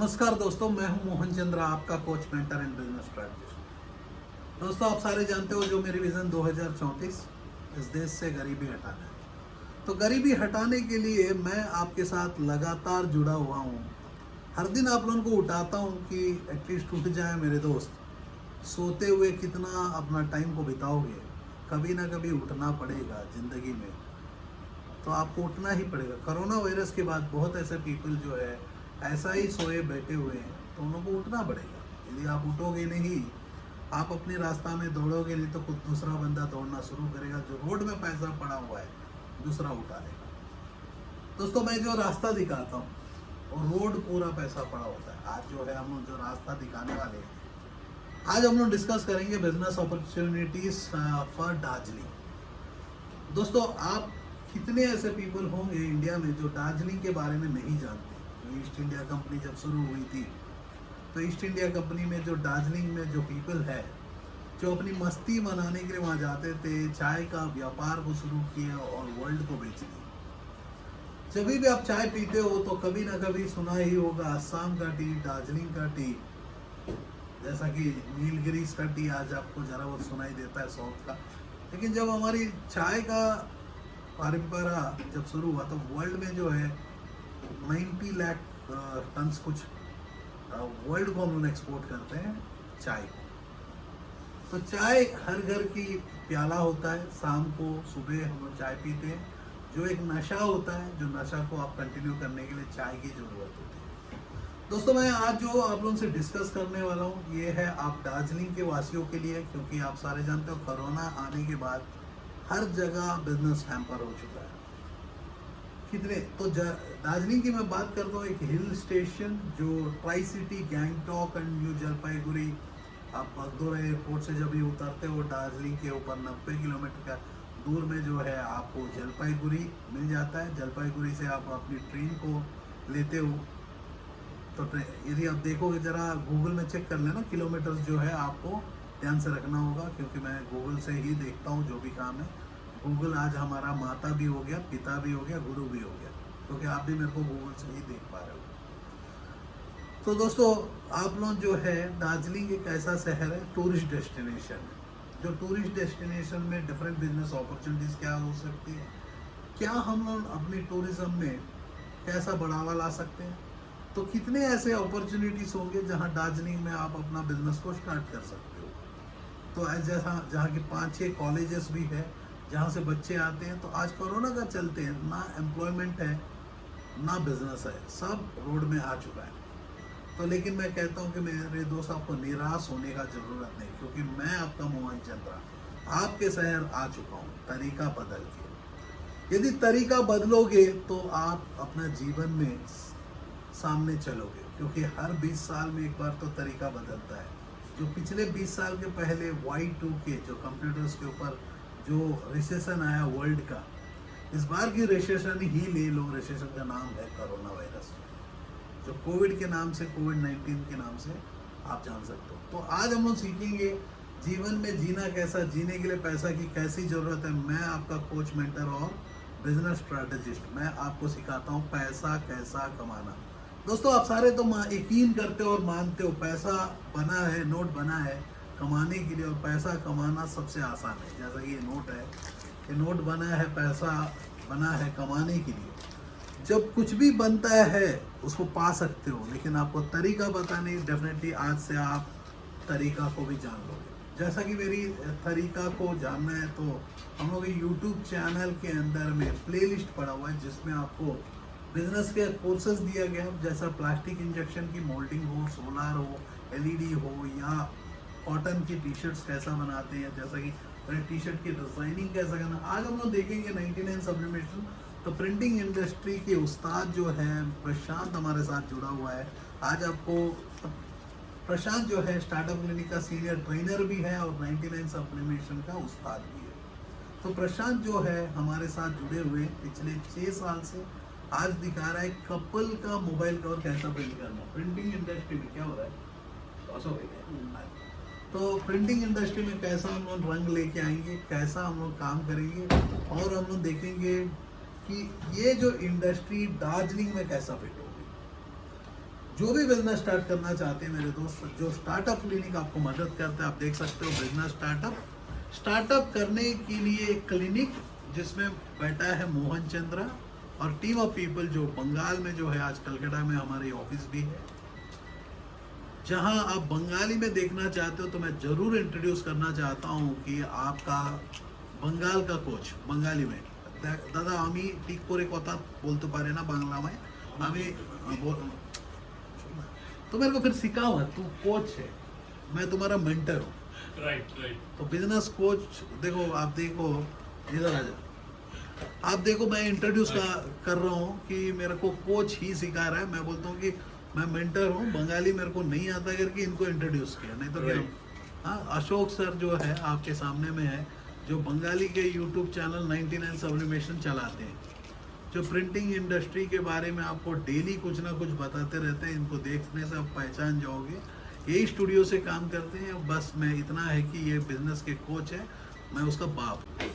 नमस्कार दोस्तों, मैं हूं मोहन चंद्रा, आपका coach, mentor and business strategist. दोस्तों, आप सारे जानते हो जो मेरी विजन 2034 इस देश से गरीबी हटाना है। तो गरीबी हटाने के लिए मैं आपके साथ लगातार जुड़ा हुआ हूं। हर दिन आप लोगों को उठाता हूं कि एटलीस्ट उठ जाए मेरे दोस्त। सोते हुए कितना अपना टाइम को बिताओगे, कभी ना कभी उठना पड़ेगा ज़िंदगी में। तो आपको उठना ही पड़ेगा। कोरोना वायरस के बाद बहुत ऐसे पीपल जो है ऐसा ही सोए बैठे हुए हैं, तो उन लोगों को उठना पड़ेगा। यदि आप उठोगे नहीं, आप अपने रास्ता में दौड़ोगे नहीं, तो कुछ दूसरा बंदा दौड़ना शुरू करेगा। जो रोड में पैसा पड़ा हुआ है दूसरा उठा लेगा। दोस्तों, मैं जो रास्ता दिखाता हूँ और रोड पूरा पैसा पड़ा होता है। आज जो है हम लोग जो रास्ता दिखाने वाले हैं, आज हम लोग डिस्कस करेंगे बिजनेस अपॉर्चुनिटीज फॉर दार्जिलिंग। दोस्तों, आप कितने ऐसे पीपल होंगे इंडिया में जो दार्जिलिंग के बारे में नहीं जानते। ईस्ट इंडिया कंपनी जब शुरू हुई थी, तो ईस्ट इंडिया कंपनी में जो दार्जिलिंग में जो पीपल है, जो अपनी मस्ती मनाने के लिए वहाँ जाते थे, चाय का व्यापार को शुरू किया और वर्ल्ड को बेच दिया। जब भी आप चाय पीते हो तो कभी ना कभी सुना ही होगा असम का टी, दार्जिलिंग का टी, जैसा कि नीलगिरीज का टी आज आपको जरा बहुत सुनाई देता है साउथ का। लेकिन जब हमारी चाय का परंपरा जब शुरू हुआ, तो वर्ल्ड में जो है 90 लाख टन्स कुछ वर्ल्ड को हम लोग एक्सपोर्ट करते हैं चाय को। तो चाय हर घर की प्याला होता है। शाम को सुबह हम लोग चाय पीते हैं, जो एक नशा होता है, जो नशा को आप कंटिन्यू करने के लिए चाय की ज़रूरत होती है। दोस्तों, मैं आज जो आप लोगों से डिस्कस करने वाला हूँ ये है आप दार्जिलिंग के वासियों के लिए, क्योंकि आप सारे जानते हो कोरोना आने के बाद हर जगह बिजनेस हैम्पर हो चुका है। कितने तो दार्जिलिंग की मैं बात करता हूँ, एक हिल स्टेशन जो tri city, Gangtok and new Jalpaiguri. आप बगडोरा एयरपोर्ट से जब भी उतरते हो दार्जिलिंग के ऊपर 90 किलोमीटर का दूर में जो है आपको जलपाईगुड़ी मिल जाता है। जलपाईगुड़ी से आप अपनी ट्रेन को लेते हो। तो यदि आप देखोगे, ज़रा गूगल में चेक कर लेना किलोमीटर्स जो है, आपको ध्यान से रखना होगा, क्योंकि मैं गूगल से ही देखता हूँ जो भी काम है। गूगल आज हमारा माता भी हो गया, पिता भी हो गया, गुरु भी हो गया, क्योंकि आप भी मेरे को गूगल से ही देख पा रहे हो। तो दोस्तों, आप लोग जो है, दार्जिलिंग एक ऐसा शहर है, टूरिस्ट डेस्टिनेशन है। जो टूरिस्ट डेस्टिनेशन में डिफरेंट बिजनेस अपॉर्चुनिटीज़ क्या हो सकती है, क्या हम लोग अपनी टूरिज्म में कैसा बढ़ावा ला सकते हैं। तो कितने ऐसे अपॉर्चुनिटीज़ होंगे जहां दार्जिलिंग में आप अपना बिजनेस को स्टार्ट कर सकते हो। तो जैसा जहाँ के 5-6 कॉलेजेस भी है जहाँ से बच्चे आते हैं। तो आज कोरोना का चलते हैं, ना एम्प्लॉयमेंट है ना बिजनेस है, सब रोड में आ चुका है। तो लेकिन मैं कहता हूँ कि मेरे दोस्त, आपको निराश होने का ज़रूरत नहीं, क्योंकि मैं आपका मोहन चंद्रा आपके शहर आ चुका हूँ तरीका बदल के। यदि तरीका बदलोगे तो आप अपना जीवन में सामने चलोगे, क्योंकि हर 20 साल में एक बार तो तरीका बदलता है। जो पिछले 20 साल के पहले Y2K जो कंप्यूटर्स के ऊपर जो रिसेशन आया वर्ल्ड का, इस बार की रिसेशन ही ले लो, रिसेशन का नाम है कोरोना वायरस, जो कोविड के नाम से, कोविड-19 के नाम से आप जान सकते हो। तो आज हम लोग सीखेंगे जीवन में जीना कैसा, जीने के लिए पैसा की कैसी ज़रूरत है। मैं आपका कोच, मेंटर और बिजनेस स्ट्रैटेजिस्ट, मैं आपको सिखाता हूँ पैसा कैसा कमाना। दोस्तों, आप सारे तो यकीन करते हो और मानते हो पैसा बना है, नोट बना है कमाने के लिए, और पैसा कमाना सबसे आसान है। जैसा कि ये नोट है, ये नोट बना है, पैसा बना है कमाने के लिए। जब कुछ भी बनता है उसको पा सकते हो, लेकिन आपको तरीका बताने, डेफिनेटली आज से आप तरीका को भी जान लोगे। जैसा कि मेरी तरीका को जानना है, तो हम लोग यूट्यूब चैनल के अंदर में प्लेलिस्ट पड़ा हुआ है, जिसमें आपको बिजनेस के कोर्सेज दिया गया है। जैसा प्लास्टिक इंजेक्शन की मोल्डिंग हो, सोलार हो, एलईडी हो, या कॉटन की टी शर्ट्स कैसा बनाते हैं, जैसा कि टी शर्ट की डिज़ाइनिंग कैसा करना, आज हम लोग देखेंगे। 99 सब्लिमेशन। तो प्रिंटिंग इंडस्ट्री के उस्ताद जो है प्रशांत हमारे साथ जुड़ा हुआ है। आज आपको प्रशांत जो है स्टार्टअप क्लिनिक का सीनियर ट्रेनर भी है और 99 सब्लिमेशन का उस्ताद भी है। तो प्रशांत जो है हमारे साथ जुड़े हुए पिछले 6 साल से। आज दिखा रहा है कपल का मोबाइल कवर कैसा प्रिंट करना। प्रिंटिंग इंडस्ट्री में क्या हो रहा है, तो प्रिंटिंग इंडस्ट्री में कैसा हम लोग रंग लेके आएंगे, कैसा हम लोग काम करेंगे, और हम लोग देखेंगे कि ये जो इंडस्ट्री दार्जिलिंग में कैसा फिट होगी। जो भी बिजनेस स्टार्ट करना चाहते हैं मेरे दोस्त, जो स्टार्टअप क्लिनिक आपको मदद करता है, आप देख सकते हो बिजनेस स्टार्टअप करने के लिए एक क्लिनिक जिसमें बैठा है मोहन चंद्रा और टीम ऑफ पीपल जो बंगाल में जो है, आज कलकत्ता में हमारी ऑफिस भी है। जहां आप बंगाली में देखना चाहते हो तो मैं जरूर इंट्रोड्यूस करना चाहता हूं कि आपका बंगाल का कोच बंगाली में, दादा आमी ठीक করে কথা বলতে পারে না বাংলা में, আমি तो मेरे को फिर सिखाओ, तू कोच है, मैं तुम्हारा मेंटर हूँ। Right right. तो बिजनेस कोच देखो, आप देखो इधर आ जाओ, आप देखो मैं इंट्रोड्यूस कर रहा हूँ कि मेरे को कोच ही सिखा रहा है। मैं बोलता हूँ कि मैं मेंटर हूँ, बंगाली मेरे को नहीं आता करके इनको इंट्रोड्यूस किया, नहीं तो क्या। हाँ, अशोक सर जो है आपके सामने में है, जो बंगाली के यूट्यूब चैनल 99 सब्लिमेशन चलाते हैं, जो प्रिंटिंग इंडस्ट्री के बारे में आपको डेली कुछ ना कुछ बताते रहते हैं। इनको देखने से आप पहचान जाओगे, यही स्टूडियो से काम करते हैं। बस मैं इतना है कि ये बिजनेस के कोच है, मैं उसका बाप हूँ।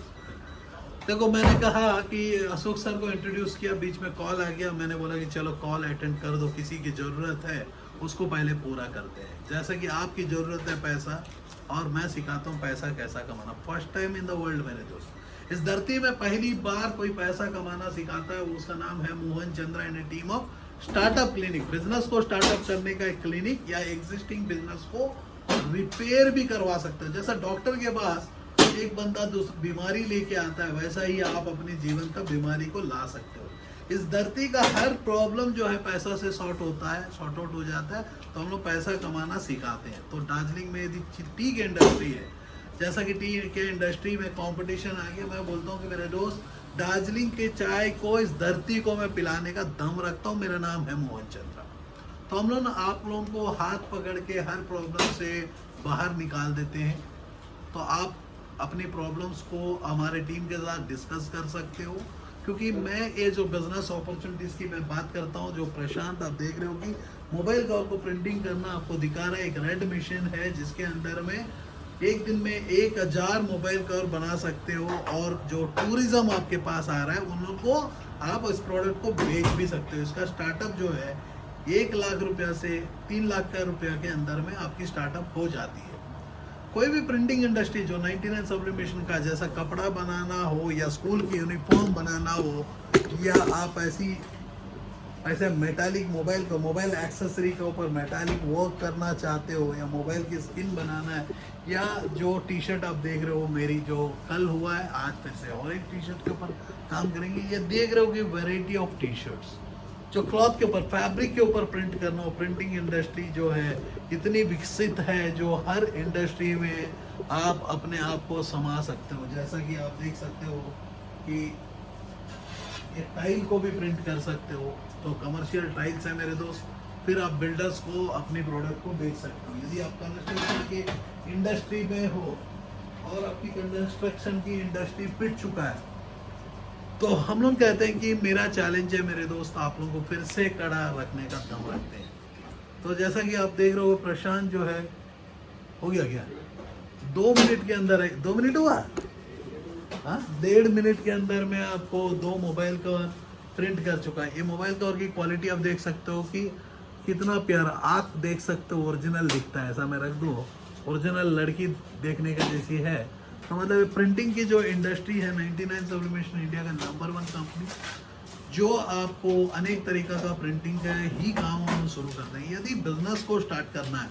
देखो मैंने कहा कि अशोक सर को इंट्रोड्यूस किया, बीच में कॉल आ गया, मैंने बोला कि चलो कॉल अटेंड कर दो, किसी की ज़रूरत है उसको पहले पूरा करते हैं। जैसा कि आपकी ज़रूरत है पैसा, और मैं सिखाता हूँ पैसा कैसा कमाना। First time in the world मेरे दोस्त, इस धरती में पहली बार कोई पैसा कमाना सिखाता है, उसका नाम है Mohan Chandra and A team of startup clinic. Business को स्टार्टअप करने का एक क्लिनिक, या एग्जिस्टिंग बिजनेस को रिपेयर भी करवा सकते हो। जैसा डॉक्टर के पास एक बंदा बीमारी लेके आता है, वैसा ही आप अपने जीवन का बीमारी को ला सकते हो। इस धरती का हर प्रॉब्लम जो है पैसा से सॉर्ट होता है, सॉर्ट आउट हो जाता है। तो हम लोग पैसा कमाना सिखाते हैं। तो दार्जिलिंग में यदि टी की इंडस्ट्री है, जैसा कि टी के इंडस्ट्री में कंपटीशन आ गया, मैं बोलता हूँ कि मेरे दोस्त, दार्जिलिंग के चाय को इस धरती को मैं पिलाने का दम रखता हूँ। मेरा नाम है मोहन चंद्रा। तो हम लोग आप लोगों को हाथ पकड़ के हर प्रॉब्लम से बाहर निकाल देते हैं। तो आप अपनी प्रॉब्लम्स को हमारे टीम के साथ डिस्कस कर सकते हो, क्योंकि मैं ये जो बिजनेस अपॉर्चुनिटीज़ की मैं बात करता हूँ, जो प्रशांत आप देख रहे हो कि मोबाइल कवर को प्रिंटिंग करना आपको दिखा रहा है, एक रेड मशीन है जिसके अंदर में एक दिन में 1000 मोबाइल कवर बना सकते हो। और जो टूरिज्म आपके पास आ रहा है, उन लोगों को आप इस प्रोडक्ट को बेच भी सकते हो। इसका स्टार्टअप जो है 1 लाख रुपया से 3 लाख का रुपया के अंदर में आपकी स्टार्टअप हो जाती है। कोई भी प्रिंटिंग इंडस्ट्री जो 99 सब्लिमेशन का, जैसा कपड़ा बनाना हो या स्कूल की यूनिफॉर्म बनाना हो, या आप ऐसे मेटालिक मोबाइल एक्सेसरी के ऊपर मेटालिक वर्क करना चाहते हो, या मोबाइल की स्किन बनाना है, या जो टी शर्ट आप देख रहे हो मेरी जो कल हुआ है, आज फिर से और एक टी शर्ट के ऊपर काम करेंगे। ये देख रहे हो कि वैरायटी ऑफ टी शर्ट्स जो क्लॉथ के ऊपर, फैब्रिक के ऊपर प्रिंट करना हो। प्रिंटिंग इंडस्ट्री जो है इतनी विकसित है, जो हर इंडस्ट्री में आप अपने आप को समा सकते हो। जैसा कि आप देख सकते हो कि ये टाइल को भी प्रिंट कर सकते हो। तो कमर्शियल टाइल्स है मेरे दोस्त, फिर आप बिल्डर्स को अपने प्रोडक्ट को बेच सकते हो। यदि आप कंस्ट्रक्शन की इंडस्ट्री में हो और आपकी कंस्ट्रक्शन की इंडस्ट्री पिट चुका है, तो हम लोग कहते हैं कि मेरा चैलेंज है मेरे दोस्त, आप लोगों को फिर से कड़ा रखने का दम रखते हैं। तो जैसा कि आप देख रहे हो, प्रशांत जो है हो गया क्या 2 मिनट के अंदर है, 2 मिनट हुआ, हाँ 1.5 मिनट के अंदर में आपको 2 मोबाइल कवर प्रिंट कर चुका है। ये मोबाइल कवर की क्वालिटी आप देख सकते हो कि कितना प्यारा, आप देख सकते हो ओरिजिनल दिखता है। ऐसा मैं रख दूँ, ओरिजिनल लड़की देखने का जैसी है। तो मतलब प्रिंटिंग की जो इंडस्ट्री है, 99 सब्लिमेशन इंडिया का नंबर 1 कंपनी, जो आपको अनेक तरीका का प्रिंटिंग का ही काम हम शुरू करते हैं। यदि बिजनेस को स्टार्ट करना है,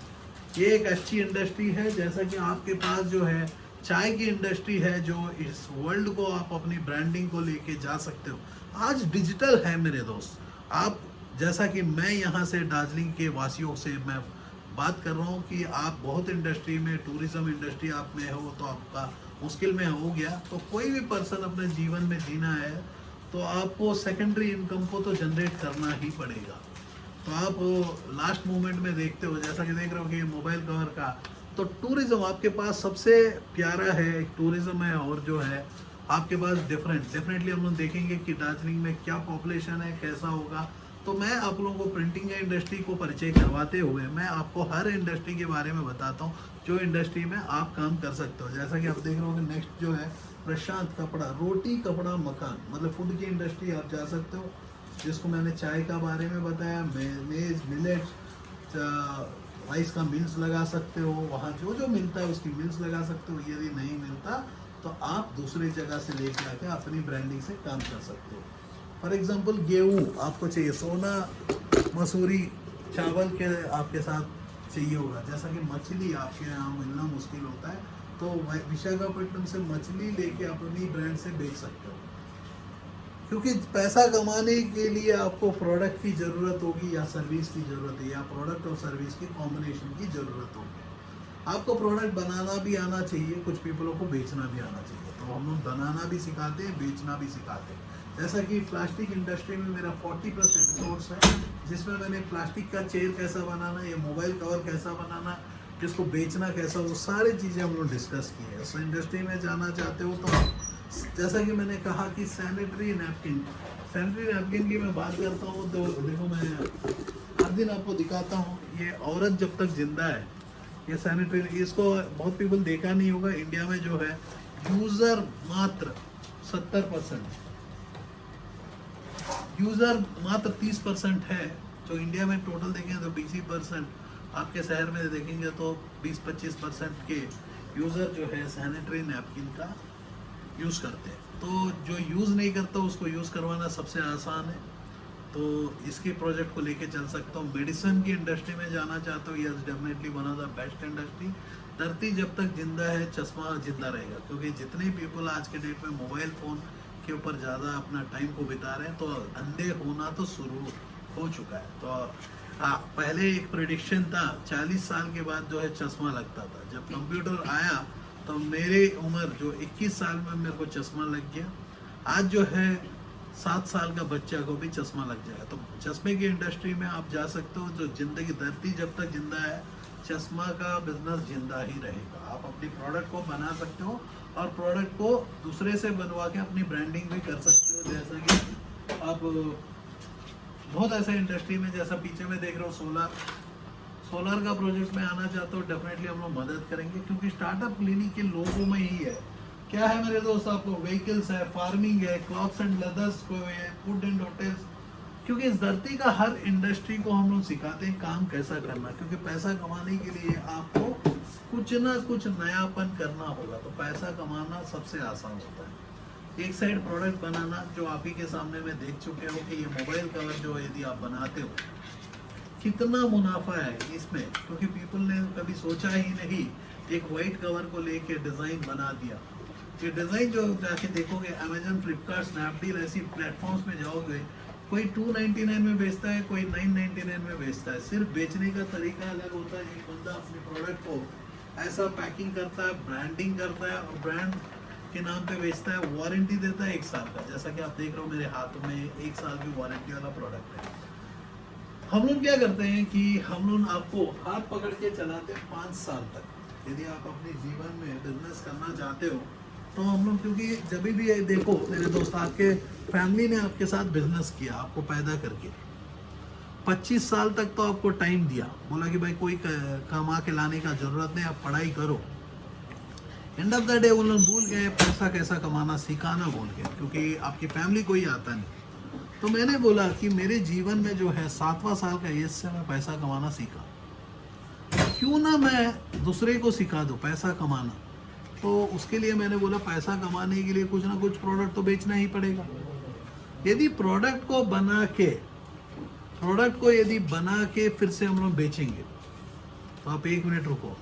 ये एक अच्छी इंडस्ट्री है। जैसा कि आपके पास जो है चाय की इंडस्ट्री है, जो इस वर्ल्ड को आप अपनी ब्रांडिंग को लेके जा सकते हो। आज डिजिटल है मेरे दोस्त। आप जैसा कि मैं यहाँ से दार्जिलिंग के वासियों से मैं बात कर रहा हूँ कि आप बहुत इंडस्ट्री में, टूरिज्म इंडस्ट्री आप में हो, तो आपका मुश्किल में हो गया। तो कोई भी पर्सन अपने जीवन में जीना है, तो आपको सेकेंडरी इनकम को तो जनरेट करना ही पड़ेगा। तो आप लास्ट मोमेंट में देखते हो, जैसा कि देख रहे हो कि मोबाइल कवर का, तो टूरिज्म आपके पास सबसे प्यारा है, एक टूरिज्म है। और जो है आपके पास डेफिनेटली हम लोग देखेंगे कि दार्जिलिंग में क्या पॉपुलेशन है, कैसा होगा। तो मैं आप लोगों को प्रिंटिंग इंडस्ट्री को परिचय करवाते हुए मैं आपको हर इंडस्ट्री के बारे में बताता हूँ, जो इंडस्ट्री में आप काम कर सकते हो। जैसा कि आप देख रहे हो कि नेक्स्ट जो है प्रशांत कपड़ा, रोटी कपड़ा मकान, मतलब फूड की इंडस्ट्री आप जा सकते हो। जिसको मैंने चाय का बारे में बताया, मेज, मिलेट, राइस का मिल्स लगा सकते हो, वहाँ जो जो मिलता है उसकी मिल्स लगा सकते हो। यदि नहीं मिलता तो आप दूसरी जगह से लेके आके अपनी ब्रांडिंग से काम कर सकते हो। फॉर एग्जांपल गेहूँ आपको चाहिए, सोना मसूरी चावल के आपके साथ चाहिए होगा। जैसा कि मछली आपके यहाँ मिलना मुश्किल होता है, तो विशाखापट्टनम से मछली लेके अपनी ब्रांड से बेच सकते हो। क्योंकि पैसा कमाने के लिए आपको प्रोडक्ट की ज़रूरत होगी या सर्विस की ज़रूरत है, या प्रोडक्ट और सर्विस की कॉम्बिनेशन की ज़रूरत होगी। आपको प्रोडक्ट बनाना भी आना चाहिए, कुछ पीपलों को बेचना भी आना चाहिए। तो हम लोग बनाना भी सिखाते हैं, बेचना भी सिखाते हैं। जैसा कि प्लास्टिक इंडस्ट्री में मेरा 40% कोर्स है, जिसमें मैंने प्लास्टिक का चेयर कैसा बनाना, ये मोबाइल कवर कैसा बनाना, जिसको बेचना कैसा, वो सारी चीज़ें हम लोग डिस्कस की है। उस इंडस्ट्री में जाना चाहते हो तो जैसा कि मैंने कहा कि सैनिटरी नैपकिन की मैं बात करता हूँ तो देखो, मैं हर दिन आपको दिखाता हूँ, ये औरत जब तक जिंदा है, ये सैनिटरी, इसको बहुत पीपल देखा नहीं होगा। इंडिया में जो है यूज़र मात्र 70%, यूज़र मात्र 30% है। जो इंडिया में टोटल देखें तो 20%, आपके शहर में देखेंगे तो 20-25% के यूज़र जो है सैनिटरी नैपकिन का यूज़ करते हैं। तो जो यूज़ नहीं करता उसको यूज़ करवाना सबसे आसान है। तो इसके प्रोजेक्ट को लेके चल सकता हूँ। मेडिसिन की इंडस्ट्री में जाना चाहता हूँ, yes definitely one of the best industry. धरती जब तक जिंदा है, चश्मा जिंदा रहेगा। क्योंकि जितने पीपल आज के डेट में मोबाइल फ़ोन के ऊपर ज़्यादा अपना टाइम को बिता रहे हैं, तो अंधे होना तो शुरू हो चुका है। तो पहले एक प्रिडिक्शन था 40 साल के बाद जो है चश्मा लगता था। जब कंप्यूटर आया तो मेरी उम्र जो 21 साल में मेरे को चश्मा लग गया। आज जो है 7 साल का बच्चा को भी चश्मा लग जाएगा। तो चश्मे की इंडस्ट्री में आप जा सकते हो। जो जिंदगी, धरती जब तक जिंदा है, चश्मा का बिजनेस जिंदा ही रहेगा। आप अपनी प्रोडक्ट को बना सकते हो और प्रोडक्ट को दूसरे से बनवा के अपनी ब्रांडिंग भी कर सकते हो। जैसा कि आप बहुत ऐसे इंडस्ट्री में, जैसा पीछे में देख रहे हो, सोलर का प्रोजेक्ट में आना चाहते हो, डेफिनेटली हम लोग मदद करेंगे। क्योंकि स्टार्टअप क्लिनिक के लोगों में ही है। क्या है मेरे दोस्त, आपको व्हीकल्स है, फार्मिंग है, क्लॉथ्स एंड लेदर्स को है, फूड एंड होटल्स। क्योंकि इस धरती का हर इंडस्ट्री को हम लोग सिखाते हैं काम कैसा करना। क्योंकि पैसा कमाने के लिए आपको कुछ ना कुछ नयापन करना होगा। तो पैसा कमाना सबसे आसान होता है। एक साइड प्रोडक्ट बनाना, जो आप ही के सामने में देख चुके हो कि ये मोबाइल कवर जो यदि आप बनाते हो, कितना मुनाफा है इसमें। क्योंकि पीपल ने कभी सोचा ही नहीं, एक वाइट कवर को लेके डिज़ाइन बना दिया। ये डिज़ाइन जो जाके देखोगे, अमेजन, फ्लिपकार्ट, स्नैपडील ऐसी प्लेटफॉर्म्स में जाओगे, कोई 299 में बेचता है, कोई 999 में बेचता है। सिर्फ बेचने का तरीका अलग होता है। एक बंदा अपने प्रोडक्ट को ऐसा पैकिंग करता है, ब्रांडिंग करता है और ब्रांड के नाम पे बेचता है। वारंटी देता है 1 साल का। जैसा कि आप देख रहे हो मेरे हाथ में 1 साल की वारंटी वाला प्रोडक्ट है। हम लोग क्या करते हैं कि हम लोग आपको हाथ पकड़ के चलाते हैं 5 साल तक। यदि आप अपने जीवन में बिजनेस करना चाहते हो तो हम लोग, क्योंकि जब भी ये देखो मेरे दोस्त, आपके फैमिली ने आपके साथ बिजनेस किया, आपको पैदा करके 25 साल तक तो आपको टाइम दिया, बोला कि भाई कोई कमा के लाने का जरूरत नहीं, आप पढ़ाई करो। एंड ऑफ द डे उन लोग भूल गए पैसा कैसा कमाना, सिखाना भूल गए, क्योंकि आपकी फैमिली को ही आता नहीं। तो मैंने बोला कि मेरे जीवन में जो है 7वां साल का एज से मैं पैसा कमाना सीखा, क्यों ना मैं दूसरे को सिखा दूं पैसा कमाना। तो उसके लिए मैंने बोला पैसा कमाने के लिए कुछ ना कुछ प्रोडक्ट तो बेचना ही पड़ेगा। यदि प्रोडक्ट को यदि बना के फिर से हम लोग बेचेंगे, तो आप 1 मिनट रुको,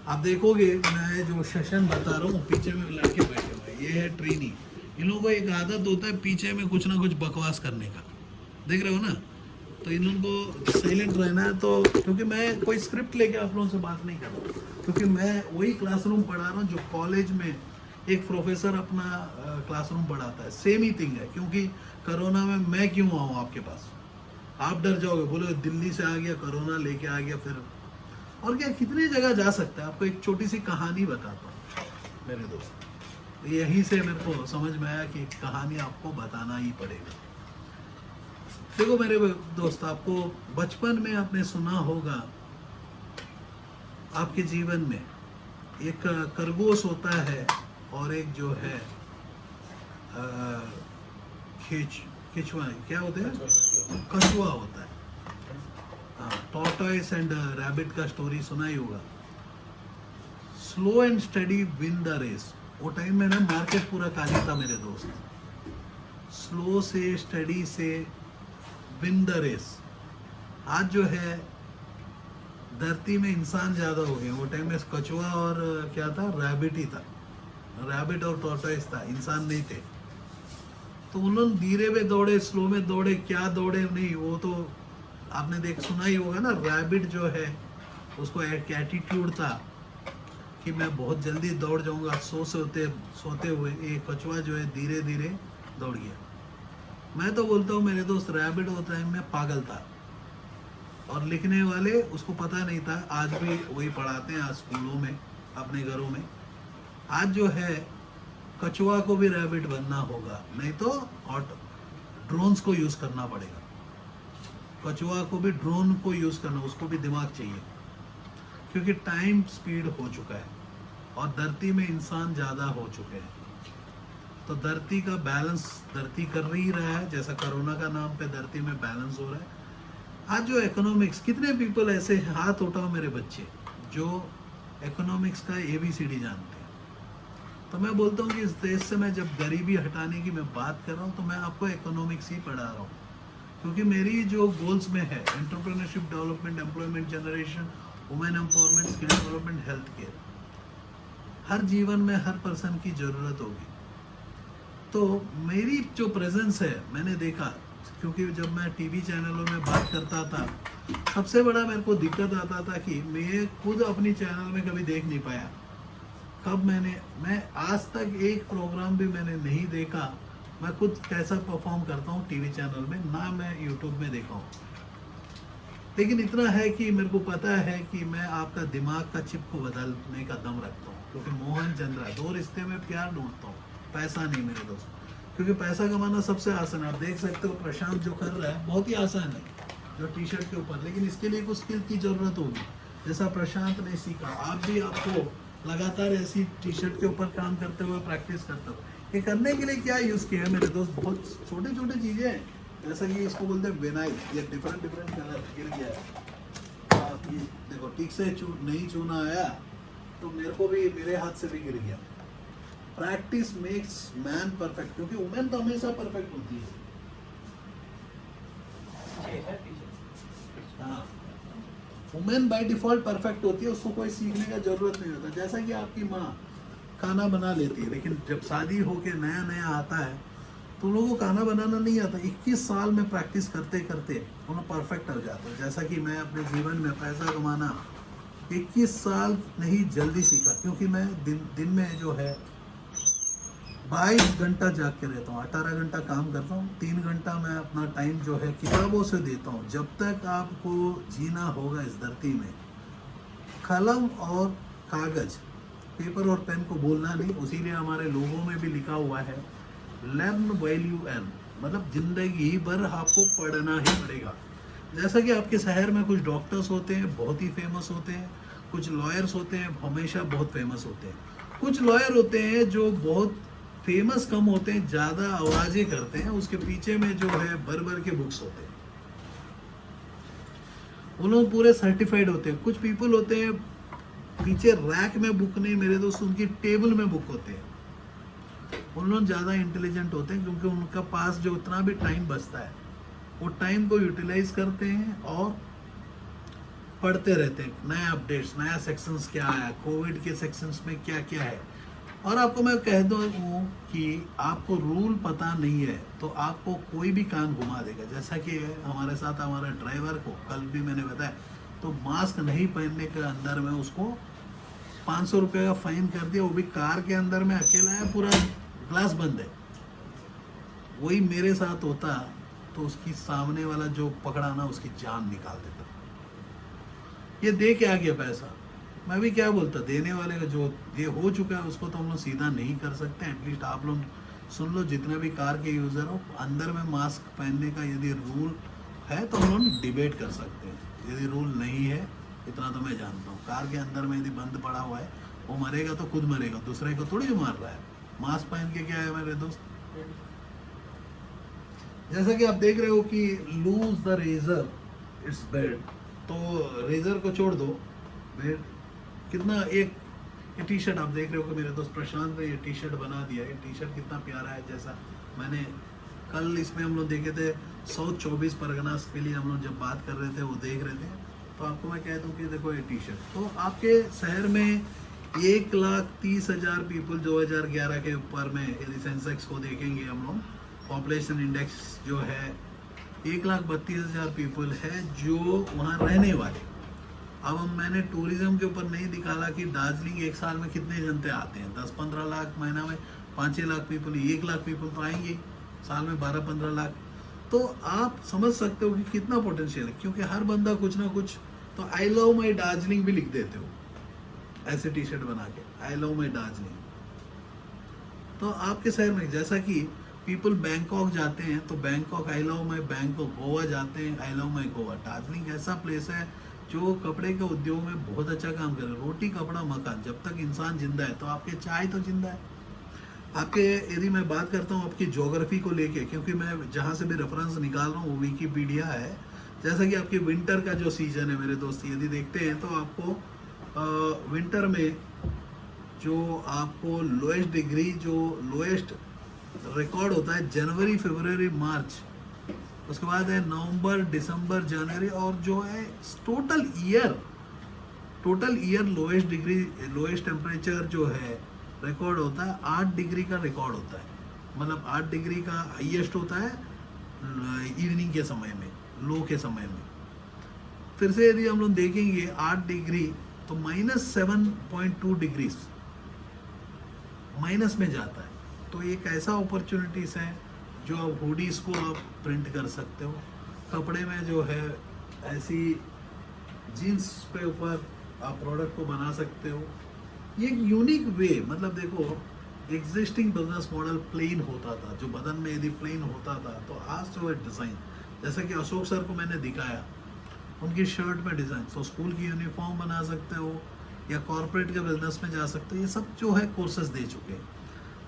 आप देखोगे मैं जो सेशन बता रहा हूँ, पीछे में लड़के बैठे हुए हैं, ये है ट्रेनी। इन लोगों को एक आदत होता है पीछे में कुछ ना कुछ बकवास करने का, देख रहे हो ना। तो इन लोगों को साइलेंट रहना है। तो क्योंकि मैं कोई स्क्रिप्ट लेके आप लोगों से बात नहीं कर रहा, क्योंकि मैं वही क्लासरूम पढ़ा रहा हूँ जो कॉलेज में एक प्रोफेसर अपना क्लासरूम पढ़ाता है। सेम ही थिंग है। क्योंकि कोरोना में मैं क्यों आऊँ आपके पास, आप डर जाओगे, बोलो दिल्ली से आ गया कोरोना लेके आ गया, फिर और क्या कितनी जगह जा सकता है। आपको एक छोटी सी कहानी बताता हूँ मेरे दोस्त, यहीं से मेरे को समझ में आया कि कहानी आपको बताना ही पड़ेगा। देखो मेरे दोस्त, आपको बचपन में आपने सुना होगा, आपके जीवन में एक खरगोश होता है और एक जो है खींच किचवा क्या होते हैं? कछुआ होता है। हाँ, टॉर्टॉइस एंड रैबिट का स्टोरी सुना ही होगा। Slow and study win the race. वो टाइम में ना मार्केट पूरा खाली था मेरे दोस्त। स्लो से स्टडी से विन द रेस। आज जो है धरती में इंसान ज़्यादा हो गए। वो टाइम में कछुआ और क्या था? रैबिट ही था। रैबिट और टॉर्टॉइस था, इंसान नहीं थे। तो उन्होंने धीरे में दौड़े, स्लो में दौड़े, क्या दौड़े नहीं वो तो आपने देख सुना ही होगा ना। रैबिट जो है उसको एक एटीट्यूड था कि मैं बहुत जल्दी दौड़ जाऊंगा, सोते हुए। एक कछुआ जो है धीरे धीरे दौड़ गया। मैं तो बोलता हूँ मेरे दोस्त, रैबिट वो टाइम में पागल था और लिखने वाले उसको पता नहीं था। आज भी वही पढ़ाते हैं आज स्कूलों में, अपने घरों में। आज जो है कछुआ को भी रैबिट बनना होगा, नहीं तो ड्रोन्स को यूज करना पड़ेगा। कछुआ को भी ड्रोन को यूज करना, उसको भी दिमाग चाहिए, क्योंकि टाइम स्पीड हो चुका है और धरती में इंसान ज्यादा हो चुके हैं। तो धरती का बैलेंस धरती कर ही रहा है, जैसा कोरोना का नाम पे धरती में बैलेंस हो रहा है। आज जो इकोनॉमिक्स, कितने पीपल ऐसे हैं, हाथ उठाओ मेरे बच्चे, जो इकोनॉमिक्स का ABCD जानते हैं। तो मैं बोलता हूँ कि इस देश से मैं जब गरीबी हटाने की मैं बात कर रहा हूँ तो मैं आपको इकोनॉमिक्स ही पढ़ा रहा हूँ, क्योंकि मेरी जो गोल्स में है entrepreneurship development, employment generation, women empowerment, skill development, health care. हर जीवन में हर पर्सन की ज़रूरत होगी। तो मेरी जो प्रेजेंस है मैंने देखा, क्योंकि जब मैं टीवी चैनलों में बात करता था सबसे बड़ा मेरे को दिक्कत आता था कि मैं खुद अपनी चैनल में कभी देख नहीं पाया। मैं आज तक एक प्रोग्राम भी मैंने नहीं देखा मैं खुद कैसा परफॉर्म करता हूँ टीवी चैनल में, ना मैं यूट्यूब में देखा हूँ। लेकिन इतना है कि मेरे को पता है कि मैं आपका दिमाग का चिप को बदलने का दम रखता हूँ, क्योंकि मोहन चंद्रा, 2 रिश्ते में प्यार ढूंढता हूँ, पैसा नहीं मेरे दोस्त। क्योंकि पैसा कमाना सबसे आसान है। आप देख सकते हो प्रशांत जो कर रहा है बहुत ही आसान है, जो टी-शर्ट के ऊपर, लेकिन इसके लिए कुछ स्किल की जरूरत होगी, जैसा प्रशांत ने सीखा। आप भी आपको लगातार ऐसी टी-शर्ट के ऊपर काम करते हुए प्रैक्टिस करते हो। ये करने के लिए क्या यूज़ किया है मेरे दोस्त? बहुत छोटे छोटे चीज़ें हैं, जैसा कि इसको बोलते हैं विनाइल। ये डिफरेंट कलर गिर गया है, आप ये देखो ठीक से नहीं चूना आया तो मेरे को भी, मेरे हाथ से भी गिर गया। प्रैक्टिस मेक्स मैन परफेक्ट, क्योंकि वुमेन तो हमेशा परफेक्ट होती है। हाँ, वुमेन बाय डिफॉल्ट परफेक्ट होती है, उसको कोई सीखने का जरूरत नहीं होता। जैसा कि आपकी माँ खाना बना लेती है, लेकिन जब शादी होके नया नया आता है तो उन लोगों को खाना बनाना नहीं आता। 21 साल में प्रैक्टिस करते करते उन्हें परफेक्ट हो जाता है। जैसा कि मैं अपने जीवन में पैसा कमाना 21 साल नहीं जल्दी सीखा, क्योंकि मैं दिन में जो है 22 घंटा जाग के रहता हूँ, 18 घंटा काम करता हूँ, 3 घंटा मैं अपना टाइम जो है किताबों से देता हूँ। जब तक आपको जीना होगा इस धरती में, कलम और कागज, पेपर और पेन को बोलना नहीं। उसीलिए हमारे लोगों में भी लिखा हुआ है लर्न व्हाइल यू अर्न, मतलब जिंदगी भर आपको पढ़ना ही पड़ेगा। जैसा कि आपके शहर में कुछ डॉक्टर्स होते हैं बहुत ही फेमस होते हैं, कुछ लॉयर्स होते हैं हमेशा बहुत फेमस होते हैं, कुछ लॉयर होते हैं जो बहुत फेमस कम होते हैं, ज़्यादा आवाज़ें करते हैं, उसके पीछे में जो है भर भर के बुक्स होते हैं, उन लोग पूरे सर्टिफाइड होते हैं। कुछ पीपल होते हैं पीछे रैक में बुक नहीं मेरे दोस्त, उनकी टेबल में बुक होते हैं। उन लोग ज़्यादा इंटेलिजेंट होते हैं, क्योंकि उनका पास जो उतना भी टाइम बचता है वो टाइम को यूटिलाइज करते हैं और पढ़ते रहते हैं नए अपडेट्स, नया सेक्शंस क्या आया, कोविड के सेक्शंस में क्या क्या है। और आपको मैं कह दूँ कि आपको रूल पता नहीं है तो आपको कोई भी कान घुमा देगा। जैसा कि हमारे साथ हमारा ड्राइवर को कल भी मैंने बताया, तो मास्क नहीं पहनने के अंदर में उसको 500 रुपये का फाइन कर दिया, वो भी कार के अंदर में अकेला है, पूरा ग्लास बंद है। वही मेरे साथ होता तो उसकी सामने वाला जो पकड़ा ना उसकी जान निकाल देता। ये दे के आ गया पैसा, मैं भी क्या बोलता, देने वाले का जो ये हो चुका है उसको तो हम लोग सीधा नहीं कर सकते। एटलीस्ट आप लोग सुन लो, जितने भी कार के यूज़र हो, अंदर में मास्क पहनने का यदि रूल है तो हम लोग डिबेट कर सकते हैं। यदि रूल नहीं है, इतना तो मैं जानता हूँ, कार के अंदर में यदि बंद पड़ा हुआ है वो मरेगा तो खुद मरेगा, दूसरे को थोड़ी मार रहा है। मास्क पहन के क्या है मेरे दोस्त, जैसा कि आप देख रहे हो कि lose the razor it's bad, तो रेजर को छोड़ दो, बेड कितना एक ये टी शर्ट आप देख रहे हो कि मेरे दोस्त प्रशांत ने ये टी शर्ट बना दिया। ये टी शर्ट कितना प्यारा है, जैसा मैंने कल इसमें हम लोग देखे थे साउथ 24 परगनास के लिए हम लोग जब बात कर रहे थे वो देख रहे थे, तो आपको मैं कह दूं कि देखो ये टी शर्ट तो आपके शहर में 1,30,000 पीपल 2011 के ऊपर में यदि सेंसेक्स को देखेंगे हम लोग, पॉपुलेशन इंडेक्स जो है 1,32,000 पीपल है जो वहाँ रहने वाले। अब मैंने टूरिज्म के ऊपर नहीं निकाला कि दार्जिलिंग एक साल में कितने जनते आते हैं, 10-15 लाख, महीना में 5-6 लाख पीपल, 1 लाख पीपल तो आएंगे, साल में 12-15 लाख। तो आप समझ सकते हो कि कितना पोटेंशियल है, क्योंकि हर बंदा कुछ ना कुछ तो आई लव माई दार्जिलिंग भी लिख देते हो ऐसे टी शर्ट बना के, आई लव माई दार्जिलिंग। तो आपके शहर में जैसा कि पीपल बैंकॉक जाते हैं तो Bangkok I love my Bangkok, Goa जाते हैं I love my Goa. Darjeeling ऐसा प्लेस है जो कपड़े के उद्योग में बहुत अच्छा काम कर रहा है। रोटी कपड़ा मकान, जब तक इंसान जिंदा है तो आपके चाय तो जिंदा है। आपके यदि मैं बात करता हूँ आपकी ज्योग्राफी को लेके, क्योंकि मैं जहाँ से भी रेफरेंस निकाल रहा हूँ वो विकीपीडिया है। जैसा कि आपकी विंटर का जो सीजन है मेरे दोस्त, यदि देखते हैं तो आपको विंटर में जो आपको लोएस्ट डिग्री, जो लोएस्ट रिकॉर्ड होता है जनवरी, फरवरी, मार्च, उसके बाद है नवंबर, दिसंबर, जनवरी, और जो है total year lowest degree, lowest temperature जो है रिकॉर्ड होता है 8 डिग्री का रिकॉर्ड होता है। मतलब 8 डिग्री का हाईएस्ट होता है इवनिंग के समय में, लो के समय में। फिर से यदि हम लोग देखेंगे 8 डिग्री तो -7.2 डिग्री माइनस में जाता है। तो एक ऐसा अपॉर्चुनिटीज है जो आप हुडीज को आप प्रिंट कर सकते हो, कपड़े में जो है ऐसी जीन्स पे ऊपर आप प्रोडक्ट को बना सकते हो। ये एक यूनिक वे, मतलब देखो एग्जिस्टिंग बिजनेस मॉडल प्लेन होता था, जो बदन में यदि प्लेन होता था, तो आज जो है डिज़ाइन, जैसा कि अशोक सर को मैंने दिखाया उनकी शर्ट में डिज़ाइन, तो स्कूल की यूनिफॉर्म बना सकते हो या कॉरपोरेट के बिजनेस में जा सकते हो। ये सब जो है कोर्सेज दे चुके हैं।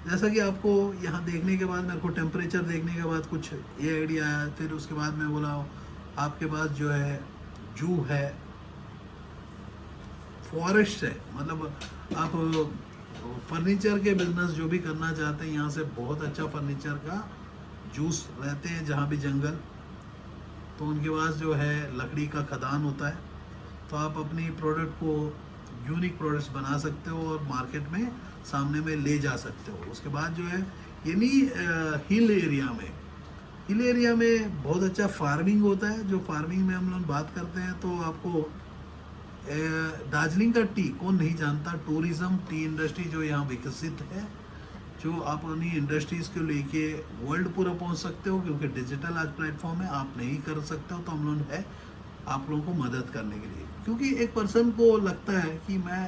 जैसा कि आपको यहाँ देखने के बाद, मेरे को टेम्परेचर देखने के बाद कुछ ये आइडिया आया। फिर उसके बाद मैं बोला आपके पास जो है जू है, फॉरेस्ट है, मतलब आप फर्नीचर के बिजनेस जो भी करना चाहते हैं, यहाँ से बहुत अच्छा फर्नीचर का जूस रहते हैं। जहाँ भी जंगल, तो उनके पास जो है लकड़ी का खदान होता है, तो आप अपनी प्रोडक्ट को यूनिक प्रोडक्ट्स बना सकते हो और मार्केट में सामने में ले जा सकते हो। उसके बाद जो है यानी हिल एरिया में बहुत अच्छा फार्मिंग होता है। जो फार्मिंग में हम लोग बात करते हैं तो आपको दार्जिलिंग का टी कौन नहीं जानता। टूरिज्म, टी इंडस्ट्री जो यहाँ विकसित है, जो आप अपनी इंडस्ट्रीज को लेके वर्ल्ड पूरा पहुँच सकते हो, क्योंकि डिजिटल आज प्लेटफॉर्म है, आप नहीं कर सकते हो तो हम लोग है आप लोगों को मदद करने के लिए। क्योंकि एक पर्सन को लगता है कि मैं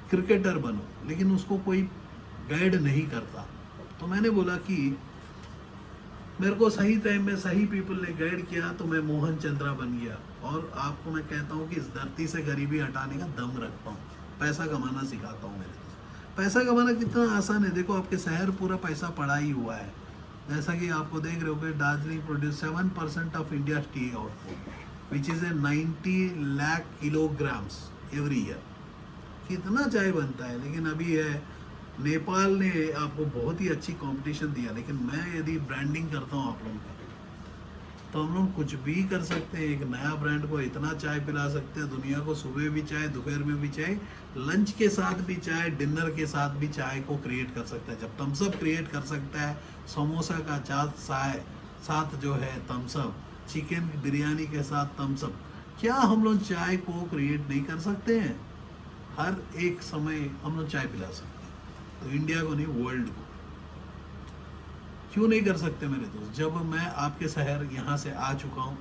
क्रिकेटर बनूं, लेकिन उसको कोई गाइड नहीं करता। तो मैंने बोला कि मेरे को सही टाइम में सही पीपल ने गाइड किया, तो मैं मोहन चंद्रा बन गया। और आपको मैं कहता हूँ कि इस धरती से गरीबी हटाने का दम रखता हूँ, पैसा कमाना सिखाता हूँ मेरे दोस्त। पैसा कमाना कितना आसान है, देखो आपके शहर पूरा पैसा पड़ा ही हुआ है। जैसा कि आपको देख रहे हो कि Darjeeling produce 7% of India T output, which is a 90 lakh kilograms every year. कितना चाय बनता है, लेकिन अभी है नेपाल ने आपको बहुत ही अच्छी कंपटीशन दिया। लेकिन मैं यदि ब्रांडिंग करता हूँ आप लोगों का, तो हम लोग कुछ भी कर सकते हैं। एक नया ब्रांड को इतना चाय पिला सकते हैं दुनिया को, सुबह भी चाय, दोपहर में भी चाय, लंच के साथ भी चाय, डिनर के साथ भी चाय को क्रिएट कर सकता है। जब थम्सअप क्रिएट कर सकता है, समोसा का चाय साथ जो है थम्सअप, चिकन बिरयानी के साथ थम्सअप, क्या हम लोग चाय को क्रिएट नहीं कर सकते हैं? हर एक समय हम लोग चाय पिला सकते हैं। तो इंडिया को नहीं, वर्ल्ड को क्यों नहीं कर सकते मेरे दोस्त? जब मैं आपके शहर यहाँ से आ चुका हूँ,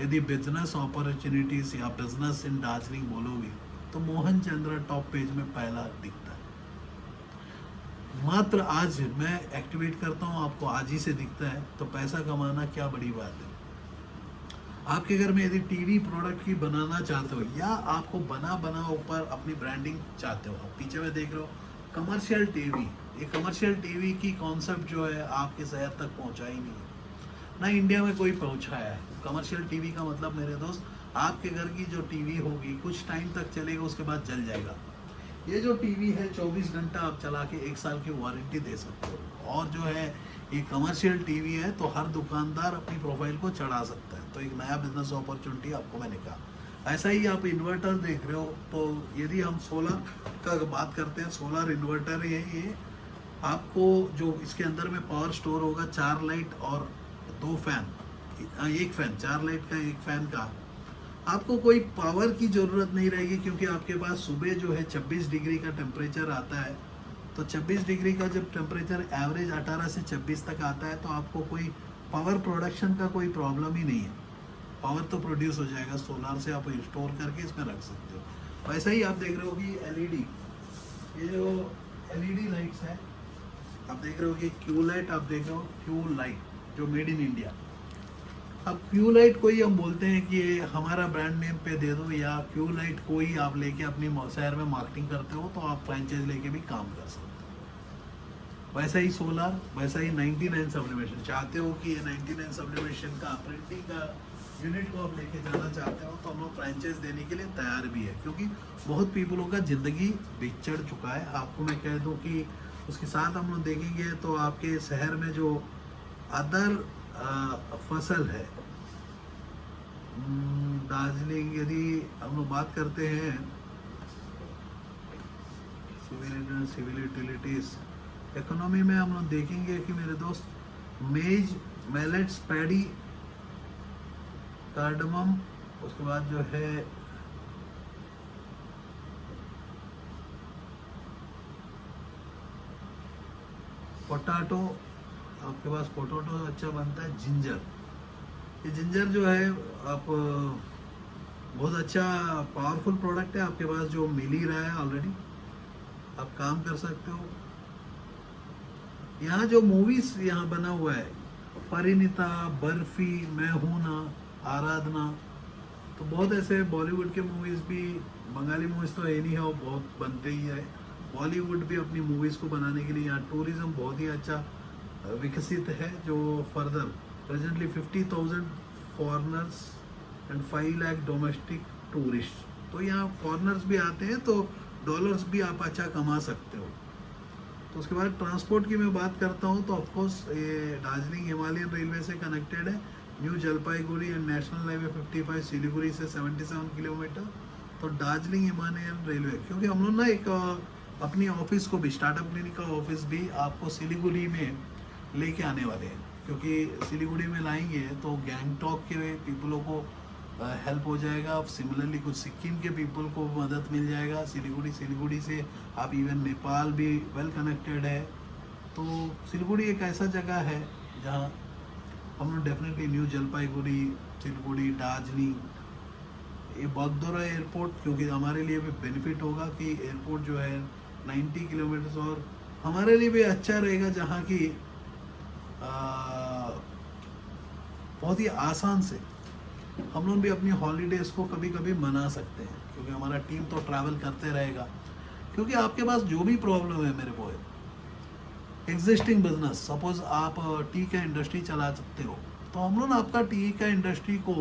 यदि बिजनेस अपॉर्चुनिटीज या बिजनेस इन दार्जिलिंग बोलोगे तो मोहन चंद्रा टॉप पेज में पहला दिखता है। मात्र आज मैं एक्टिवेट करता हूँ, आपको आज ही से दिखता है। तो पैसा कमाना क्या बड़ी बात है। आपके घर में यदि टीवी प्रोडक्ट की बनाना चाहते हो, या आपको बना ऊपर अपनी ब्रांडिंग चाहते हो, आप पीछे में देख रहे हो कमर्शियल टीवी, ये कमर्शियल टीवी की कॉन्सेप्ट जो है आपके शहर तक पहुंचा ही नहीं है। ना इंडिया में कोई पहुंचा है। कमर्शियल टीवी का मतलब मेरे दोस्त, आपके घर की जो टीवी होगी कुछ टाइम तक चलेगा, उसके बाद जल जाएगा। ये जो टीवी है 24 घंटा आप चला के 1 साल की वारंटी दे सकते हो। और जो है ये कमर्शियल टीवी है तो हर दुकानदार अपनी प्रोफाइल को चढ़ा सकता है। तो एक नया बिजनेस अपॉर्चुनिटी आपको मैंने कहा। ऐसा ही आप इन्वर्टर देख रहे हो, तो यदि हम सोलर का बात करते हैं, सोलर इन्वर्टर है ये। आपको जो इसके अंदर में पावर स्टोर होगा, 4 लाइट और 2 फैन, एक फैन, 4 लाइट का एक फैन का, आपको कोई पावर की ज़रूरत नहीं रहेगी। क्योंकि आपके पास सुबह जो है 26 डिग्री का टेम्परेचर आता है। तो 26 डिग्री का जब टेम्परेचर एवरेज 18 से 26 तक आता है, तो आपको कोई पावर प्रोडक्शन का कोई प्रॉब्लम ही नहीं है। पावर तो प्रोड्यूस हो जाएगा, सोलार से आप स्टोर करके इसमें रख सकते हो। वैसा ही आप देख रहे हो कि एलईडी, ये जो एलईडी लाइट्स है आप देख रहे हो कि क्यू लाइट, आप देख रहे हो क्यू लाइट जो मेड इन इंडिया। अब क्यू लाइट कोई हम बोलते हैं कि ये हमारा ब्रांड नेम पे दे दो, या क्यू लाइट कोई आप लेके अपनी शहर में मार्केटिंग करते हो तो आप फ्रेंचाइज लेके भी काम कर सकते हो। वैसा ही सोलार, वैसा ही 99 सब्लिमेशन, चाहते हो कि ये 99 सब्लिमेशन का प्रिंटिंग का यूनिट को आप लेके जाना चाहते हो तो हम लोग फ्रेंचाइज देने के लिए तैयार भी है। क्योंकि बहुत पीपलों का ज़िंदगी बिछड़ चुका है। आपको मैं कह दूँ कि उसके साथ हम लोग देखेंगे तो आपके शहर में जो अदर फसल है, दार्जिलिंग, यदि हम लोग बात करते हैं सिविल यूटिलिटीज इकोनॉमी में, हम लोग देखेंगे कि मेरे दोस्त मेज, मैलेट्स, पैडी, कार्डमम, उसके बाद जो है पोटैटो, आपके पास पोटैटो अच्छा बनता है। जिंजर, ये जिंजर जो है आप बहुत अच्छा पावरफुल प्रोडक्ट है आपके पास, जो मिल ही रहा है ऑलरेडी, आप काम कर सकते हो। यहाँ जो मूवीज यहाँ बना हुआ है, परिणीता, बर्फी, मैं हूं ना, आराधना, तो बहुत ऐसे बॉलीवुड के मूवीज भी, बंगाली मूवीज तो है नहीं है, बहुत बनते ही है। बॉलीवुड भी अपनी मूवीज को बनाने के लिए यहाँ टूरिज्म बहुत ही अच्छा विकसित है। जो further presently 50,000 foreigners and 5 lakh domestic tourist, तो यहाँ फॉरनर्स भी आते हैं, तो डॉलर्स भी आप अच्छा कमा सकते हो। तो उसके बाद ट्रांसपोर्ट की मैं बात करता हूँ तो ऑफकोर्स ये दार्जिलिंग हिमालयन रेलवे से कनेक्टेड है। New Jalpaiguri and national highway 55 Siliguri से 77 किलोमीटर। तो दार्जिलिंग हिमालयन रेलवे, क्योंकि हम लोग ना एक अपनी ऑफिस को भी, स्टार्टअप क्लिनिक का ऑफिस भी आपको सिलीगुड़ी में लेके आने वाले हैं। क्योंकि सिलीगुड़ी में लाएंगे तो गैंगटॉक के पीपलों को हेल्प हो जाएगा। अब सिमिलरली कुछ सिक्किम के पीपल को मदद मिल जाएगा। सिलीगुड़ी से आप इवन नेपाल भी वेल कनेक्टेड है। तो सिलीगुड़ी एक ऐसा जगह है जहाँ हम लोग डेफिनेटली न्यू जलपाईगुड़ी, सिलीगुड़ी, दार्जिलिंग, ये बगडोरा एयरपोर्ट, क्योंकि हमारे लिए भी बेनिफिट होगा कि एयरपोर्ट जो है 90 किलोमीटर, और हमारे लिए भी अच्छा रहेगा जहाँ की बहुत ही आसान से हम लोग भी अपनी हॉलीडेज़ को कभी कभी मना सकते हैं। क्योंकि हमारा टीम तो ट्रैवल करते रहेगा। क्योंकि आपके पास जो भी प्रॉब्लम है मेरे बॉय, एग्जिस्टिंग बिजनेस, सपोज आप टी का इंडस्ट्री चला सकते हो, तो हम लोग आपका टी का इंडस्ट्री को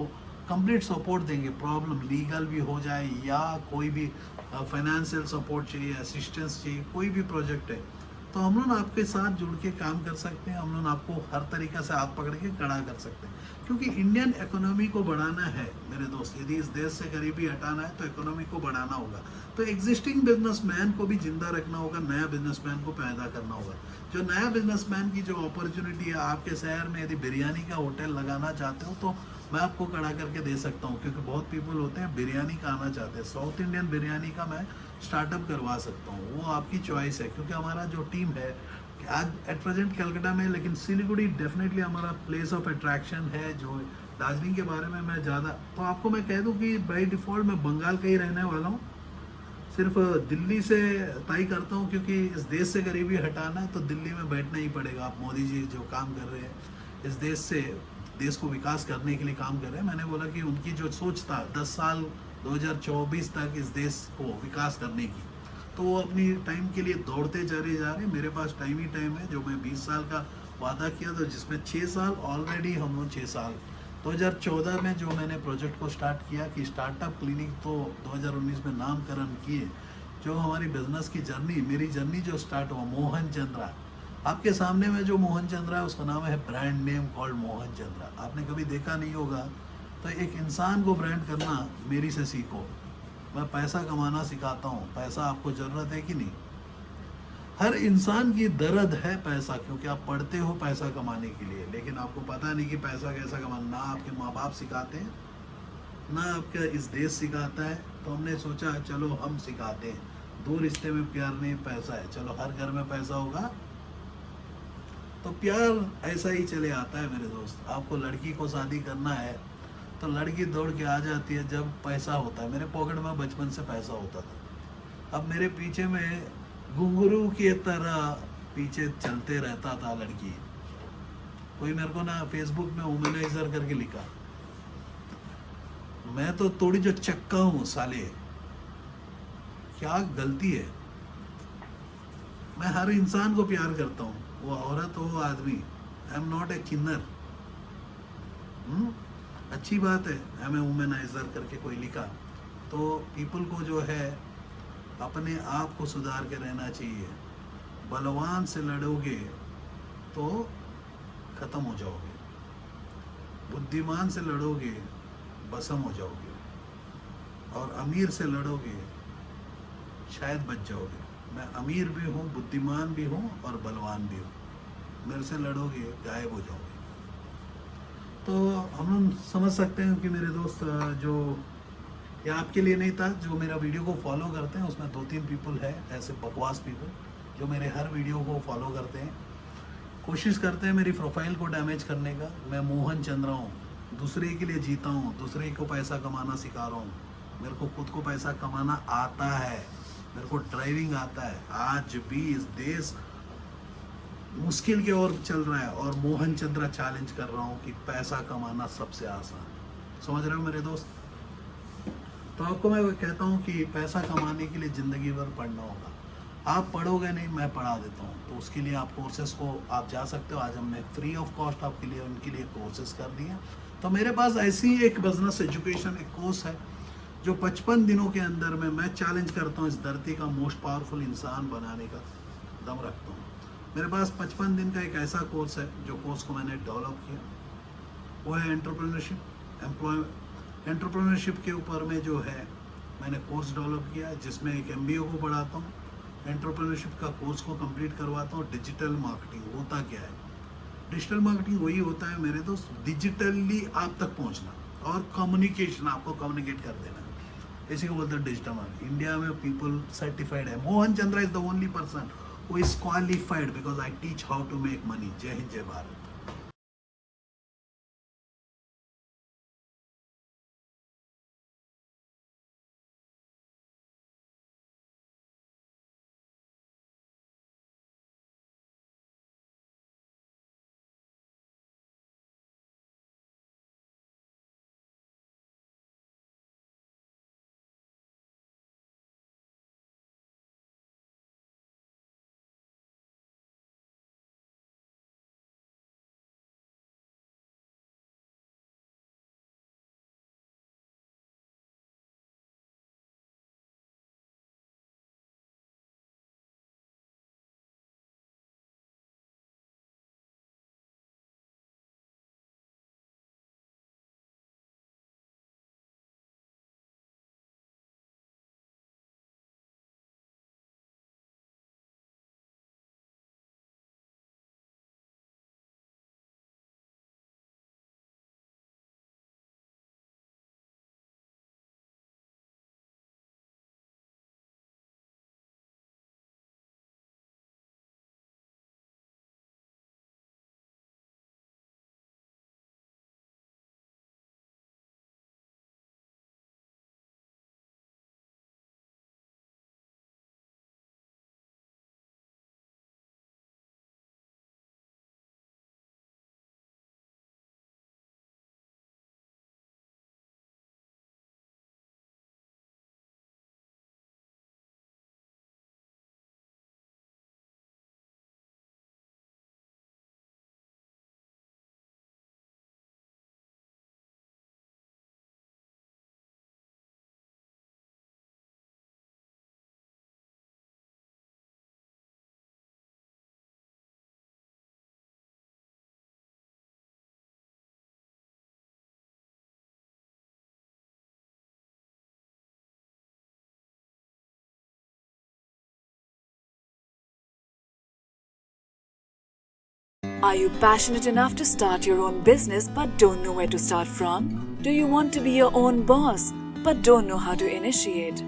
कंप्लीट सपोर्ट देंगे। प्रॉब्लम लीगल भी हो जाए या कोई भी फाइनेंशियल सपोर्ट चाहिए, असिस्टेंस चाहिए, कोई भी प्रोजेक्ट है, तो हम लोग आपके साथ जुड़ के काम कर सकते हैं। हम लोग आपको हर तरीक़ा से हाथ पकड़ के खड़ा कर सकते हैं। क्योंकि इंडियन इकोनॉमी को बढ़ाना है मेरे दोस्त, यदि इस देश से गरीबी हटाना है तो इकोनॉमी को बढ़ाना होगा। तो एग्जिस्टिंग बिजनेसमैन को भी जिंदा रखना होगा, नया बिजनेसमैन को पैदा करना होगा। जो नया बिजनेसमैन की जो अपॉर्चुनिटी है, आपके शहर में यदि बिरयानी का होटल लगाना चाहते हो तो मैं आपको खड़ा करके दे सकता हूँ। क्योंकि बहुत पीपल होते हैं बिरयानी का आना चाहते हैं, साउथ इंडियन बिरयानी का मैं स्टार्टअप करवा सकता हूँ, वो आपकी चॉइस है। क्योंकि हमारा जो टीम है आज एट प्रेजेंट कलकत्ता में, लेकिन सिलीगुड़ी डेफिनेटली हमारा प्लेस ऑफ अट्रैक्शन है। जो दार्जिलिंग के बारे में मैं ज़्यादा, तो आपको मैं कह दूं कि बाई डिफ़ॉल्ट मैं बंगाल का ही रहने वाला हूँ। सिर्फ दिल्ली से तय करता हूँ, क्योंकि इस देश से गरीबी हटाना है तो दिल्ली में बैठना ही पड़ेगा। आप मोदी जी जो काम कर रहे हैं इस देश से, देश को विकास करने के लिए काम कर रहे हैं। मैंने बोला कि उनकी जो सोच था 10 साल 2024 तक इस देश को विकास करने की, तो वो अपनी टाइम के लिए दौड़ते जा रहे। मेरे पास टाइम ही टाइम है। जो मैं 20 साल का वादा किया था, जिसमें 6 साल ऑलरेडी हम लोग 6 साल 2014 में जो मैंने प्रोजेक्ट को स्टार्ट किया कि स्टार्टअप क्लिनिक, तो 2019 में नामकरण किए। जो हमारी बिजनेस की जर्नी, मेरी जर्नी जो स्टार्ट हुआ मोहन चंद्रा, आपके सामने में जो मोहन चंद्रा है उसका नाम है brand name called Mohan Chandra. आपने कभी देखा नहीं होगा, तो एक इंसान को ब्रांड करना मेरी से सीखो। मैं पैसा कमाना सिखाता हूँ, पैसा आपको ज़रूरत है कि नहीं? हर इंसान की दर्द है पैसा, क्योंकि आप पढ़ते हो पैसा कमाने के लिए, लेकिन आपको पता नहीं कि पैसा कैसा कमाना। ना आपके माँ बाप सिखाते हैं, ना आपका इस देश सिखाता है। तो हमने सोचा चलो हम सिखाते हैं। दो रिश्ते में प्यार नहीं, पैसा है। चलो हर घर में पैसा होगा तो प्यार ऐसा ही चले आता है मेरे दोस्त। आपको लड़की को शादी करना है तो लड़की दौड़ के आ जाती है जब पैसा होता है। मेरे पॉकेट में बचपन से पैसा होता था। अब मेरे पीछे में घुंघरू की तरह पीछे चलते रहता था लड़की। कोई मेरे को ना फेसबुक में वुमेनाइजर करके लिखा, मैं तो थोड़ी जो चक्का हूँ साले, क्या गलती है? मैं हर इंसान को प्यार करता हूँ, वो औरत हो आदमी। आई एम नॉट ए किन्नर। अच्छी बात है, एम ए वुमेनाइजर करके कोई लिखा। तो पीपल को जो है अपने आप को सुधार के रहना चाहिए। बलवान से लड़ोगे तो खत्म हो जाओगे, बुद्धिमान से लड़ोगे बसम हो जाओगे, और अमीर से लड़ोगे शायद बच जाओगे। मैं अमीर भी हूँ, बुद्धिमान भी हूँ और बलवान भी हूँ। मेरे से लड़ोगे गायब हो जाओगे। तो हम समझ सकते हैं कि मेरे दोस्त, जो ये आपके लिए नहीं था, जो मेरा वीडियो को फॉलो करते हैं उसमें 2-3 पीपल है ऐसे बकवास पीपल जो मेरे हर वीडियो को फॉलो करते हैं, कोशिश करते हैं मेरी प्रोफाइल को डैमेज करने का। मैं मोहन चंद्रा हूँ, दूसरे के लिए जीता हूँ, दूसरे को पैसा कमाना सिखा रहा हूँ। मेरे को खुद को पैसा कमाना आता है, मेरे को ड्राइविंग आता है। आज भी इस देश मुश्किल की ओर चल रहा है और मोहन चंद्रा चैलेंज कर रहा हूँ कि पैसा कमाना सबसे आसान। समझ रहे हो मेरे दोस्त? तो आपको मैं कहता हूँ कि पैसा कमाने के लिए ज़िंदगी भर पढ़ना होगा। आप पढ़ोगे नहीं, मैं पढ़ा देता हूँ। तो उसके लिए आप कोर्सेज को आप जा सकते हो। आज हमने फ्री ऑफ कॉस्ट आपके लिए उनके लिए कोर्सेज कर दिए। तो मेरे पास ऐसी एक बिजनेस एजुकेशन एक कोर्स है जो 55 दिनों के अंदर में मैं चैलेंज करता हूँ इस धरती का मोस्ट पावरफुल इंसान बनाने का दम रखता हूँ। मेरे पास 55 दिन का एक ऐसा कोर्स है, जो कोर्स को मैंने डेवलप किया, वो है एंटरप्रेन्योरशिप। एंटरप्रेन्योरशिप के ऊपर में जो है मैंने कोर्स डेवलप किया है, जिसमें एक एमबीए को पढ़ाता हूँ, एंटरप्रेन्योरशिप का कोर्स को कंप्लीट करवाता हूँ। डिजिटल मार्केटिंग होता क्या है? डिजिटल मार्केटिंग वही होता है मेरे दोस्त, डिजिटली आप तक पहुँचना और कम्युनिकेशन, आपको कम्युनिकेट कर देना। इसी को बोलते हैं डिजिटल मार्केटिंग। इंडिया में पीपल सर्टिफाइड है। Mohan Chandra is the only person who is qualified because I teach how to make money. जय हिंद, जय Bharat. Are you passionate enough to start your own business but don't know where to start from? Do you want to be your own boss but don't know how to initiate?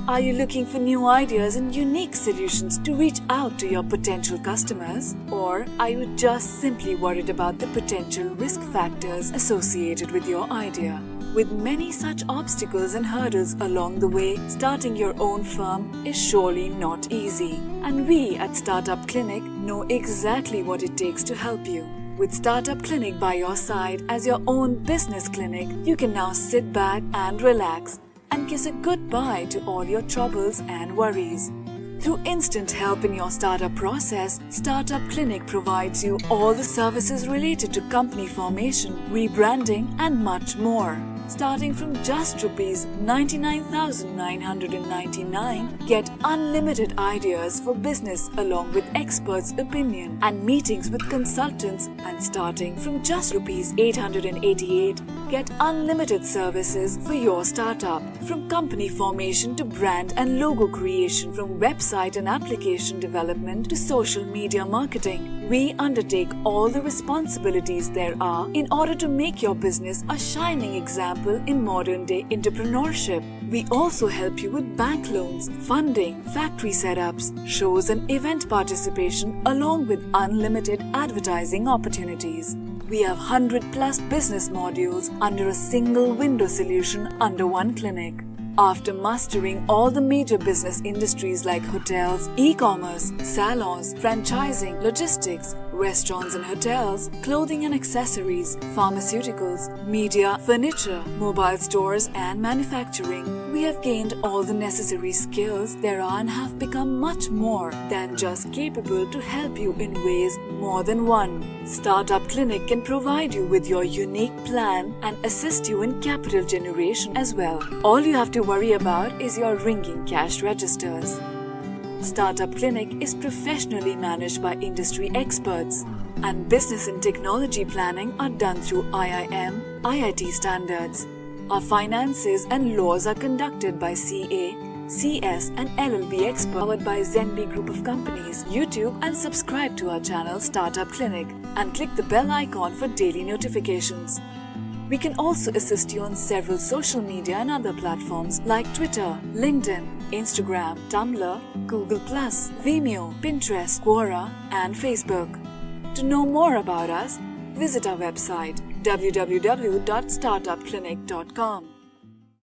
Are you looking for new ideas and unique solutions to reach out to your potential customers? Or are you just simply worried about the potential risk factors associated with your idea? With many such obstacles and hurdles along the way, starting your own firm is surely not easy. And we at Startup Clinic know exactly what it takes to help you. With Startup Clinic by your side as your own business clinic, you can now sit back and relax and kiss a goodbye to all your troubles and worries. Through instant help in your startup process, Startup Clinic provides you all the services related to company formation, rebranding and much more. Starting from just Rs 99,999, get unlimited ideas for business along with experts' opinion and meetings with consultants, and starting from just Rs 888, get unlimited services for your startup. From company formation to brand and logo creation, from website and application development to social media marketing, we undertake all the responsibilities there are in order to make your business a shining example in modern-day entrepreneurship. We also help you with bank loans, funding, factory setups, shows and event participation along with unlimited advertising opportunities. We have 100+ business modules under a single window solution under one clinic. After mastering all the major business industries like hotels, e-commerce, salons, franchising, logistics, restaurants and hotels, clothing and accessories, pharmaceuticals, media, furniture, mobile stores and manufacturing, we have gained all the necessary skills there are and have become much more than just capable to help you in ways more than one. Startup Clinic can provide you with your unique plan and assist you in capital generation as well. All you have to worry about is your ringing cash registers. Startup Clinic is professionally managed by industry experts, and business and technology planning are done through IIM, IIT standards. Our finances and laws are conducted by CA, CS and LLB experts, powered by Zenby Group of Companies. YouTube and subscribe to our channel Startup Clinic and click the bell icon for daily notifications. We can also assist you on several social media and other platforms like Twitter, LinkedIn, Instagram, Tumblr, Google+, Vimeo, Pinterest, Quora and Facebook. To know more about us, visit our website www.startupclinic.com.